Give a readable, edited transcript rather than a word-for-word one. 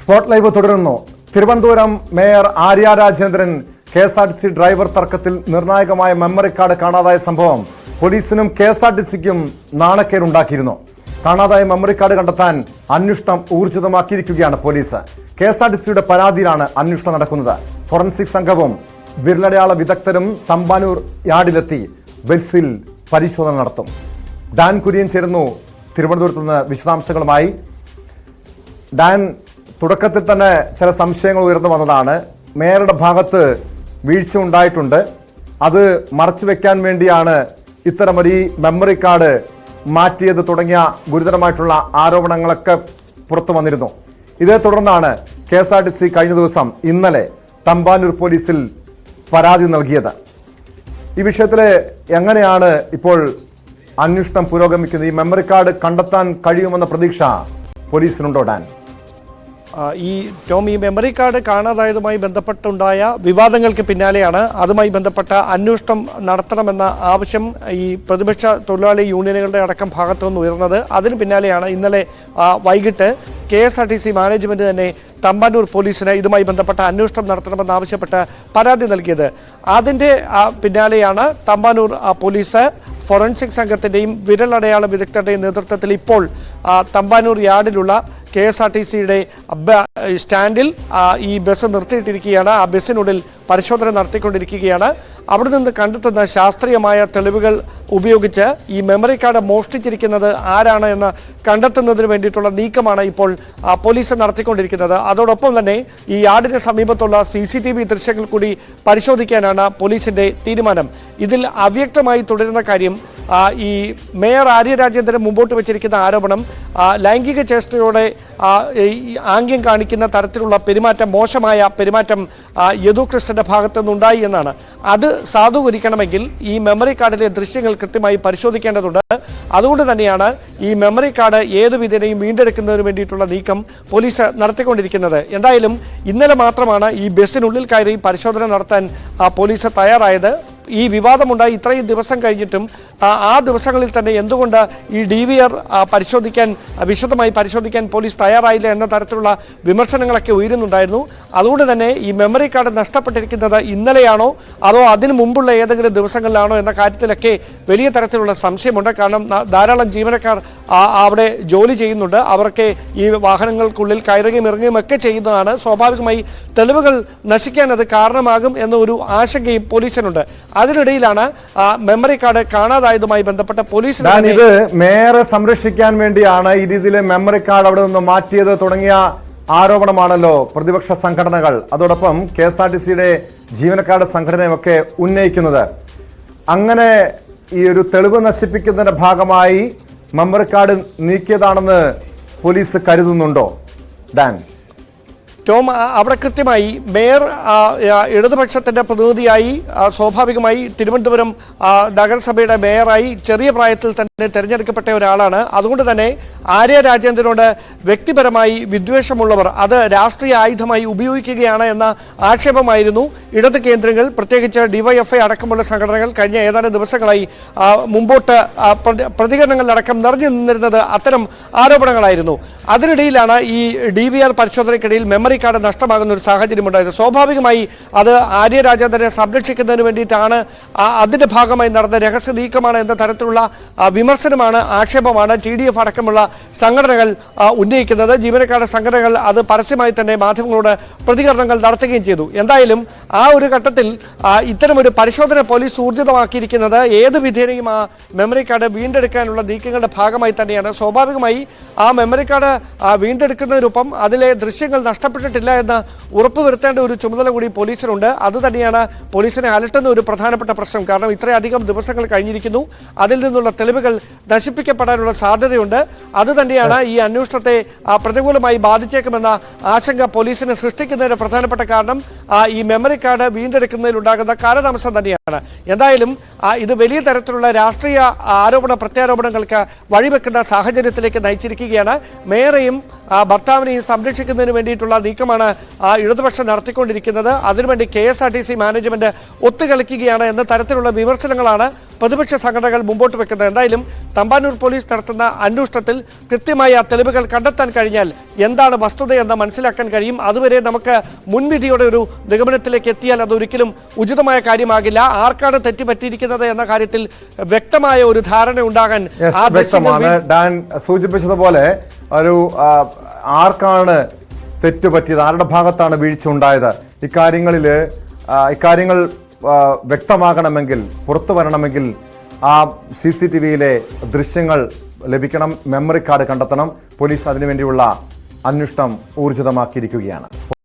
Spot live തുടരുന്നു. Thiruvananthapuram mayor Arya Rajendran KSRTC driver തർക്കത്തിൽ നിർണായകമായ മെമ്മറി കാർഡ് കാണാതായ സംഭവം പോലീസിനും KSRTCക്കും നാണക്കേടുണ്ടാക്കിയിരുന്നു. കാണാതായ മെമ്മറി കാർഡ് കണ്ടെത്താൻ അന്വേഷണം ഊർജിതമാക്കിയിരിക്കുകയാണ് പോലീസ്. KSRTCയുടെ പരാതിയിലാണ് അന്വേഷണം നടക്കുന്നത്. ഫോറൻസിക് സംഘവും വിരലടയാള വിദഗ്ധരും തമ്പാനൂർ യാർഡിലെത്തി ബെൽസിൽ പരിശോധന നടത്തും. ഡാൻ കുര്യൻ ചേരുന്നു തിരുവനന്തപുരത്ത് നിന്ന് വിശദാംശങ്ങളുമായി. ഡാൻ, തുടക്കത്തിൽ തന്നെ ചില സംശയങ്ങൾ ഉയർന്നു വന്നതാണ്. മേയറുടെ ഭാഗത്ത് വീഴ്ച ഉണ്ടായിട്ടുണ്ട്, അത് മറച്ചു വെക്കാൻ വേണ്ടിയാണ് ഇത്തരമൊരു മെമ്മറി കാർഡ് മാറ്റിയത് തുടങ്ങിയ ഗുരുതരമായിട്ടുള്ള ആരോപണങ്ങളൊക്കെ പുറത്തു വന്നിരുന്നു. ഇതേ തുടർന്നാണ് KSRTC കഴിഞ്ഞ ദിവസം ഇന്നലെ തമ്പാനൂർ പോലീസിൽ പരാതി നൽകിയത്. ഈ വിഷയത്തിൽ എങ്ങനെയാണ് ഇപ്പോൾ അന്വേഷണം പുരോഗമിക്കുന്നത്? ഈ മെമ്മറി കാർഡ് കണ്ടെത്താൻ കഴിയുമെന്ന പ്രതീക്ഷ പോലീസിനുണ്ടോ ഡാൻ? ഈ മെമ്മറി കാർഡ് കാണാതായതുമായി ബന്ധപ്പെട്ടുണ്ടായ വിവാദങ്ങൾക്ക് പിന്നാലെയാണ് അതുമായി ബന്ധപ്പെട്ട അന്വേഷണം നടത്തണമെന്ന ആവശ്യം ഈ പ്രതിപക്ഷ തൊഴിലാളി യൂണിയനുകളുടെ അടക്കം ഭാഗത്തുനിന്ന് ഉയർന്നത്. അതിന് പിന്നാലെയാണ് ഇന്നലെ വൈകിട്ട് KSRTC മാനേജ്മെന്റ് തന്നെ തമ്പാനൂർ പോലീസിന് ഇതുമായി ബന്ധപ്പെട്ട അന്വേഷണം നടത്തണമെന്നാവശ്യപ്പെട്ട് പരാതി നൽകിയത്. അതിൻ്റെ പിന്നാലെയാണ് തമ്പാനൂർ പോലീസ് ഫോറൻസിക് സംഘത്തിൻ്റെയും വിരലടയാള വിദഗ്ധരുടെയും നേതൃത്വത്തിൽ ഇപ്പോൾ തമ്പാനൂർ യാർഡിലുള്ള KSRTCയുടെ സ്റ്റാൻഡിൽ ഈ ബസ് നിർത്തിയിട്ടിരിക്കുകയാണ്. ആ ബസ്സിനുള്ളിൽ പരിശോധന നടത്തിക്കൊണ്ടിരിക്കുകയാണ്. അവിടെ നിന്ന് കണ്ടെത്തുന്ന ശാസ്ത്രീയമായ തെളിവുകൾ ഉപയോഗിച്ച് ഈ മെമ്മറി കാർഡ് മോഷ്ടിച്ചിരിക്കുന്നത് ആരാണ് എന്ന് കണ്ടെത്തുന്നതിന് വേണ്ടിയിട്ടുള്ള നീക്കമാണ് ഇപ്പോൾ പോലീസ് നടത്തിക്കൊണ്ടിരിക്കുന്നത്. അതോടൊപ്പം തന്നെ ഈ യാർഡിന് സമീപത്തുള്ള CCTV ദൃശ്യങ്ങൾ കൂടി പരിശോധിക്കാനാണ് പോലീസിന്റെ തീരുമാനം. ഇതിൽ അവ്യക്തമായി തുടരുന്ന കാര്യം, ഈ മേയർ ആര്യ രാജേന്ദ്രൻ മുമ്പോട്ട് വെച്ചിരിക്കുന്ന ആരോപണം ലൈംഗിക ചേഷ്ടയോടെ ആംഗ്യം കാണിക്കുന്ന തരത്തിലുള്ള പെരുമാറ്റം, മോശമായ പെരുമാറ്റം യദു കൃഷ്ണന്റെ ഭാഗത്തു നിന്നുണ്ടായി എന്നാണ്. അത് സാധൂകരിക്കണമെങ്കിൽ ഈ മെമ്മറി കാർഡിലെ ദൃശ്യങ്ങൾ കൃത്യമായി പരിശോധിക്കേണ്ടതുണ്ട്. അതുകൊണ്ട് തന്നെയാണ് ഈ മെമ്മറി കാർഡ് ഏതു വിധേനയും വീണ്ടെടുക്കുന്നതിന് വേണ്ടിയിട്ടുള്ള നീക്കം പോലീസ് നടത്തിക്കൊണ്ടിരിക്കുന്നത്. എന്തായാലും ഇന്നലെ മാത്രമാണ് ഈ ബസ്സിനുള്ളിൽ കയറി പരിശോധന നടത്താൻ പോലീസ് തയ്യാറായത്. ഈ വിവാദമുണ്ടായി ഇത്രയും ദിവസം കഴിഞ്ഞിട്ടും ആ ദിവസങ്ങളിൽ തന്നെ എന്തുകൊണ്ട് ഈ DVR വിശദമായി പരിശോധിക്കാൻ പോലീസ് തയ്യാറായില്ല എന്ന തരത്തിലുള്ള വിമർശനങ്ങളൊക്കെ ഉയരുന്നുണ്ടായിരുന്നു. അതുകൊണ്ട് തന്നെ ഈ മെമ്മറി കാർഡ് നഷ്ടപ്പെട്ടിരിക്കുന്നത് ഇന്നലെയാണോ അതോ അതിനു മുമ്പുള്ള ഏതെങ്കിലും ദിവസങ്ങളിലാണോ എന്ന കാര്യത്തിലൊക്കെ വലിയ തരത്തിലുള്ള സംശയമുണ്ട്. കാരണം ധാരാളം ജീവനക്കാർ അവിടെ ജോലി ചെയ്യുന്നുണ്ട്. അവർക്ക് ഈ വാഹനങ്ങൾക്കുള്ളിൽ കയറുകയും ഇറങ്ങുകയും ഒക്കെ ചെയ്യുന്നതാണ്. സ്വാഭാവികമായി തെളിവുകൾ നശിക്കാൻ അത് കാരണമാകും എന്ന ഒരു ആശങ്കയും പോലീസിനുണ്ട്. അതിനിടയിലാണ് മെമ്മറി കാർഡ് കാണാതായതുമായി ബന്ധപ്പെട്ട പോലീസ് ഇത് മേയറെ സംരക്ഷിക്കാൻ വേണ്ടിയാണ് ഈ രീതിയിൽ മെമ്മറി കാർഡ് അവിടെ നിന്ന് മാറ്റിയത് തുടങ്ങിയ ആരോപണമാണല്ലോ പ്രതിപക്ഷ സംഘടനകൾ, അതോടൊപ്പം KSRTCയുടെ ജീവനക്കാരുടെ സംഘടനയൊക്കെ ഉന്നയിക്കുന്നത്. അങ്ങനെ ഈ ഒരു തെളിവ് നശിപ്പിക്കുന്നതിന്റെ ഭാഗമായി മെമ്മറി കാർഡ് നീക്കിയതാണെന്ന് പോലീസ് കരുതുന്നുണ്ടോ ഡാൻ? അവിടെ കൃത്യമായി മേയർ ഇടതുപക്ഷത്തിന്റെ പ്രതിനിധിയായി സ്വാഭാവികമായി തിരുവനന്തപുരം നഗരസഭയുടെ മേയറായി ചെറിയ പ്രായത്തിൽ തന്നെ തെരഞ്ഞെടുക്കപ്പെട്ട ഒരാളാണ്. അതുകൊണ്ട് തന്നെ ആര്യ രാജേന്ദ്രനോട് വ്യക്തിപരമായി വിദ്വേഷമുള്ളവർ അത് രാഷ്ട്രീയ ആയുധമായി ഉപയോഗിക്കുകയാണ് എന്ന ആക്ഷേപമായിരുന്നു ഇടത് കേന്ദ്രങ്ങൾ, പ്രത്യേകിച്ച് DYFI അടക്കമുള്ള സംഘടനകൾ കഴിഞ്ഞ ഏതാനും ദിവസങ്ങളായി മുമ്പോട്ട് പ്രതികരണങ്ങളിലടക്കം നിറഞ്ഞു നിന്നിരുന്നത് അത്തരം ആരോപണങ്ങളായിരുന്നു. അതിനിടയിലാണ് ഈ DVR പരിശോധനയ്ക്കിടയിൽ മെമ്മറി കാർഡ് നഷ്ടമാകുന്ന ഒരു സാഹചര്യമുണ്ടായത്. സ്വാഭാവികമായി അത് ആര്യ രാജേന്ദ്രനെ സംരക്ഷിക്കുന്നതിന് വേണ്ടിയിട്ടാണ്, അതിന്റെ ഭാഗമായി നടന്ന രഹസ്യ നീക്കമാണ് എന്ന തരത്തിലുള്ള വിമർശനമാണ്, ആക്ഷേപമാണ് TDF അടക്കമുള്ള സംഘടനകൾ ഉന്നയിക്കുന്നത്. ജീവനക്കാരുടെ സംഘടനകൾ അത് പരസ്യമായി തന്നെ മാധ്യമങ്ങളോട് പ്രതികരണങ്ങൾ നടത്തുകയും ചെയ്തു. എന്തായാലും ആ ഒരു ഘട്ടത്തിൽ ഇത്തരമൊരു പരിശോധന പോലീസ് ഊർജിതമാക്കിയിരിക്കുന്നത് ഏത് വിധേനയും ആ മെമ്മറി കാർഡ് വീണ്ടെടുക്കാനുള്ള നീക്കങ്ങളുടെ ഭാഗമായി തന്നെയാണ്. സ്വാഭാവികമായി ആ മെമ്മറി കാർഡ് വീണ്ടെടുക്കുന്നതിനൊപ്പം അതിലെ ദൃശ്യങ്ങൾ നഷ്ടപ്പെട്ടിട്ടില്ല എന്ന് ഉറപ്പുവരുത്തേണ്ട ഒരു ചുമതല കൂടി പോലീസിനുണ്ട്. അതുതന്നെയാണ് പോലീസിനെ അലട്ടുന്ന ഒരു പ്രധാനപ്പെട്ട പ്രശ്നം. കാരണം ഇത്രയധികം ദിവസങ്ങൾ കഴിഞ്ഞിരിക്കുന്നു, അതിൽ നിന്നുള്ള തെളിവുകൾ നശിപ്പിക്കപ്പെടാനുള്ള സാധ്യതയുണ്ട്. അതുതന്നെയാണ് ഈ അന്വേഷണത്തെ പ്രതികൂലമായി ബാധിച്ചേക്കുമെന്ന ആശങ്ക പോലീസിന് സൃഷ്ടിക്കുന്നതിന് പ്രധാനപ്പെട്ട കാരണം ഈ മെമ്മറി കാർഡ് വീണ്ടെടുക്കുന്നതിലുണ്ടാകുന്ന കാലതാമസം തന്നെയാണ്. എന്തായാലും ഇത് വലിയ തരത്തിലുള്ള രാഷ്ട്രീയ ആരോപണ പ്രത്യാരോപണങ്ങൾക്ക് വഴിവെക്കുന്ന സാഹചര്യത്തിലേക്ക് നയിച്ചിരിക്കുകയാണ്. മേയറെയും ഭർത്താവിനെയും സംരക്ഷിക്കുന്നതിന് വേണ്ടിയിട്ടുള്ള നീക്കമാണ് ഇടതുപക്ഷം നടത്തിക്കൊണ്ടിരിക്കുന്നത്. അതിനുവേണ്ടി KSRTC മാനേജ്മെന്റ് ഒത്തുകളിക്കുകയാണ് എന്ന തരത്തിലുള്ള വിമർശനങ്ങളാണ് പ്രതിപക്ഷ സംഘടനകൾ മുമ്പോട്ട് വെക്കുന്നത്. എന്തായാലും തമ്പാനൂർ പോലീസ് നടത്തുന്ന അന്വേഷണത്തിൽ കൃത്യമായ തെളിവുകൾ കണ്ടെത്താൻ കഴിഞ്ഞാൽ എന്താണ് വസ്തുതയെന്ന് മനസ്സിലാക്കാൻ കഴിയും. അതുവരെ നമുക്ക് മുൻവിധിയുടെ ഒരു നിഗമനത്തിലേക്ക് എത്തിയാൽ അതൊരിക്കലും ഉചിതമായ കാര്യമാകില്ല. ആർക്കാണ് തെറ്റുപറ്റിയിരിക്കുന്നത് എന്ന കാര്യത്തിൽ വ്യക്തമായ ഒരു ധാരണ ഉണ്ടാകാൻ വ്യക്തമാണ്. ഡാൻ സൂചിപ്പിച്ചതുപോലെ ഒരു ആർക്കാണ് തെറ്റുപറ്റിയത്, ആരുടെ ഭാഗത്താണ് വീഴ്ച ഉണ്ടായത്, ഇക്കാര്യങ്ങൾ വ്യക്തമാകണമെങ്കിൽ, പുറത്തു വരണമെങ്കിൽ ആ CCTVയിലെ ദൃശ്യങ്ങൾ ലഭിക്കണം, മെമ്മറി കാർഡ് കണ്ടെത്തണം. പോലീസ് അതിനുവേണ്ടിയുള്ള അന്വേഷണം ഊർജിതമാക്കിയിരിക്കുകയാണ്.